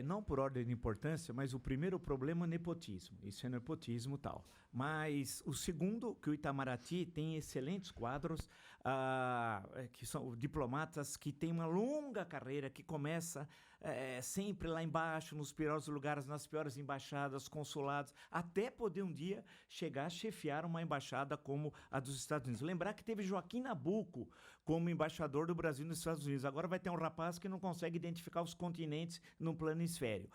Não por ordem de importância, mas o primeiro problema é nepotismo. Isso é nepotismo tal. Mas o segundo, que o Itamaraty tem excelentes quadros, que são diplomatas que têm uma longa carreira, que começa sempre lá embaixo, nos piores lugares, nas piores embaixadas, consulados, até poder um dia chegar a chefiar uma embaixada como a dos Estados Unidos. Lembrar que teve Joaquim Nabuco como embaixador do Brasil nos Estados Unidos. Agora vai ter um rapaz que não consegue identificar os continentes no planisfério.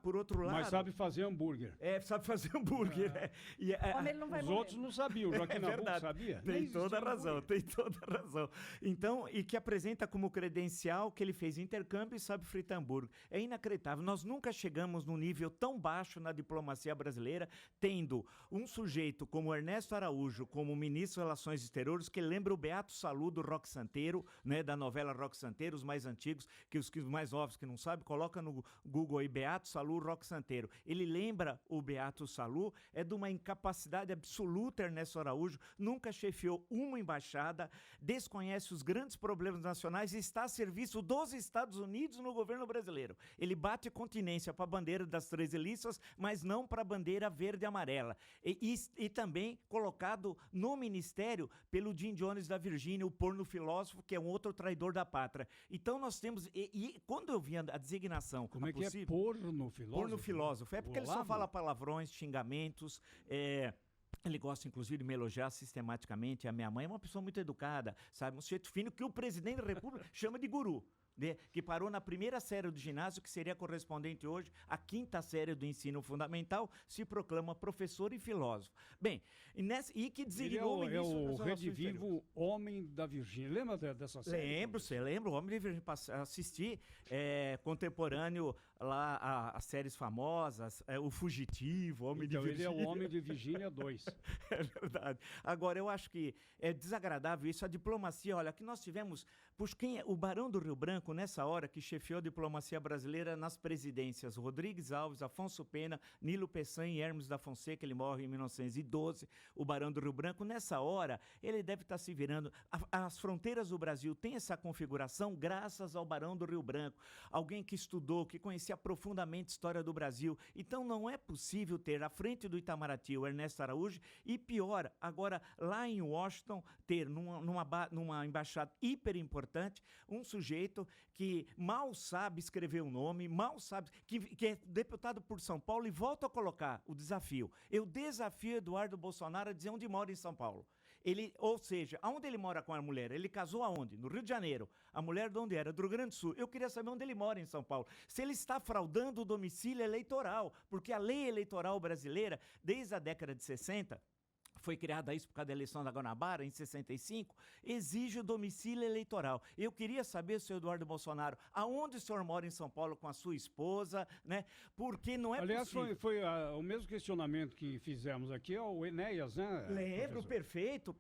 Por outro lado... Mas sabe fazer hambúrguer. Sabe fazer hambúrguer. Ele não vai Os morrer. outros não sabiam. O Joaquim Nabuco sabia? Tem toda a razão, tem toda a razão. Então, e que apresenta como credencial que ele fez intercâmbio e sabe fritar hambúrguer. É inacreditável. Nós nunca chegamos num nível tão baixo na diplomacia brasileira, tendo um sujeito como Ernesto Araújo, como ministro das Relações Exteriores, que lembra o Beato Salu do Roque Santeiro, né, da novela Roque Santeiro, os mais antigos, que os mais novos que não sabem, coloca no Google aí, Beato Salu, Roque Santeiro. Ele lembra o Beato Salu, é de uma incapacidade absoluta. Ernesto Araújo nunca chefiou uma embaixada, desconhece os grandes problemas nacionais e está a serviço dos Estados Unidos no governo brasileiro. Ele bate continência para a bandeira das 13 listas, mas não para a bandeira verde e amarela. E também colocado no ministério pelo Jim Jones da Virgínia, o porno filósofo, que é um outro traidor da pátria. Então nós temos... E quando eu vi a designação... Como é que é porno filósofo? Porno filósofo. É porque ele só fala palavrões, xingamentos... Ele gosta, inclusive, de me elogiar sistematicamente. A minha mãe é uma pessoa muito educada, sabe? Um sujeito fino que o presidente da República chama de guru. Que parou na primeira série do ginásio, que seria correspondente hoje à quinta série do ensino fundamental, se proclama professor e filósofo. Bem, e que designou o ministro das Relações Redivivo Exteriores. Homem da Virgínia. Lembra dessa série? Lembro, Homem da Virgínia. Assisti contemporâneo lá as séries famosas, O Fugitivo, Homem de Virgínia. Ele é o Homem de Virgínia 2. É verdade. Agora, eu acho que é desagradável isso. A diplomacia, olha, que nós tivemos... o Barão do Rio Branco, nessa hora, que chefiou a diplomacia brasileira nas presidências Rodrigues Alves, Afonso Pena, Nilo Peçanha e Hermes da Fonseca, ele morre em 1912, o Barão do Rio Branco. Nessa hora, ele deve estar se virando. As fronteiras do Brasil têm essa configuração graças ao Barão do Rio Branco, alguém que estudou, que conhecia profundamente a história do Brasil. Então não é possível ter à frente do Itamaraty o Ernesto Araújo e, pior, agora lá em Washington, ter numa embaixada hiper importante um sujeito que mal sabe escrever o nome, mal sabe, que é deputado por São Paulo, e volto a colocar o desafio. Eu desafio Eduardo Bolsonaro a dizer onde mora em São Paulo. Ou seja, aonde ele mora com a mulher? Ele casou aonde? No Rio de Janeiro. A mulher de onde era? Do Rio Grande do Sul. Eu queria saber onde ele mora em São Paulo. Se ele está fraudando o domicílio eleitoral, porque a lei eleitoral brasileira, desde a década de 60... foi criada isso por causa da eleição da Guanabara, em 65, exige o domicílio eleitoral. Eu queria saber, senhor Eduardo Bolsonaro, aonde o senhor mora em São Paulo com a sua esposa, né? Porque não é possível. Aliás, foi o mesmo questionamento que fizemos aqui ao Enéas, né? Lembro, perfeito.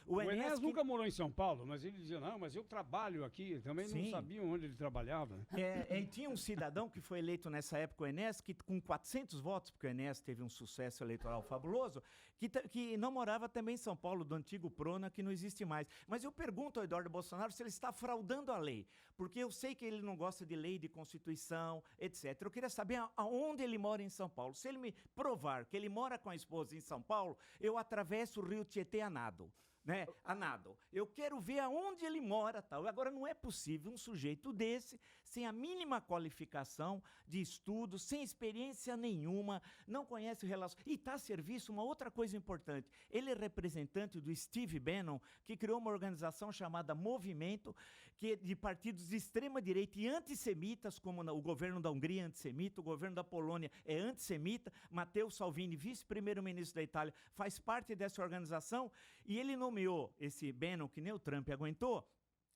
O Enéas nunca morou em São Paulo, mas ele dizia, não, mas eu trabalho aqui. Também não sabia onde ele trabalhava. E tinha um cidadão que foi eleito nessa época, o Enéas, que com 400 votos, porque o Enéas teve um sucesso eleitoral fabuloso, que não morava também em São Paulo, do antigo Prona, que não existe mais. Mas eu pergunto ao Eduardo Bolsonaro se ele está fraudando a lei, porque eu sei que ele não gosta de lei, de Constituição, etc. Eu queria saber aonde ele mora em São Paulo. Se ele me provar que ele mora com a esposa em São Paulo, eu atravesso o Rio Tietê a nado. Né? A nado. Eu quero ver aonde ele mora, tal. Agora não é possível um sujeito desse, sem a mínima qualificação de estudo, sem experiência nenhuma, não conhece relações, e está a serviço uma outra coisa importante. Ele é representante do Steve Bannon, que criou uma organização chamada Movimento, que é de partidos de extrema direita e antissemitas, como o governo da Hungria é antissemita, o governo da Polônia é antissemita. Matteo Salvini, vice-primeiro-ministro da Itália, faz parte dessa organização, e ele nomeou esse Bannon, que nem o Trump aguentou,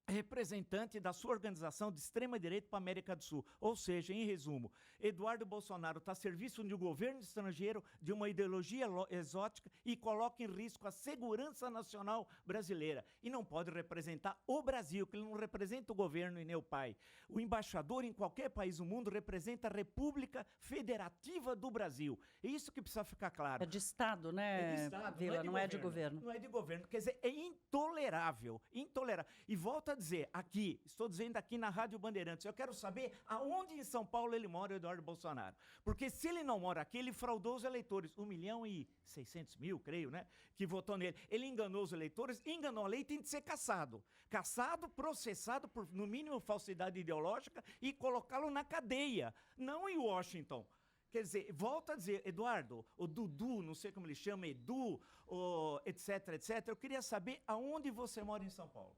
representante da sua organização de extrema-direita para a América do Sul. Ou seja, em resumo, Eduardo Bolsonaro está a serviço de um governo estrangeiro, de uma ideologia exótica, e coloca em risco a segurança nacional brasileira. E não pode representar o Brasil, que ele não representa o governo e nem o pai. O embaixador em qualquer país do mundo representa a República Federativa do Brasil. É isso que precisa ficar claro. É de Estado, né, é de Estado, Vila? Não é de governo. Não é de governo. Quer dizer, é intolerável. Intolerável. E volta a dizer aqui, estou dizendo aqui na Rádio Bandeirantes, eu quero saber aonde em São Paulo ele mora, o Eduardo Bolsonaro. Porque se ele não mora aqui, ele fraudou os eleitores, 1.600.000, creio, né, que votou nele. Ele enganou os eleitores, enganou a lei, tem de ser cassado. Cassado, processado por, no mínimo, falsidade ideológica e colocá-lo na cadeia, não em Washington. Quer dizer, volto a dizer, Eduardo, o Dudu, não sei como ele chama, Edu, etc, etc. Eu queria saber aonde você mora em São Paulo.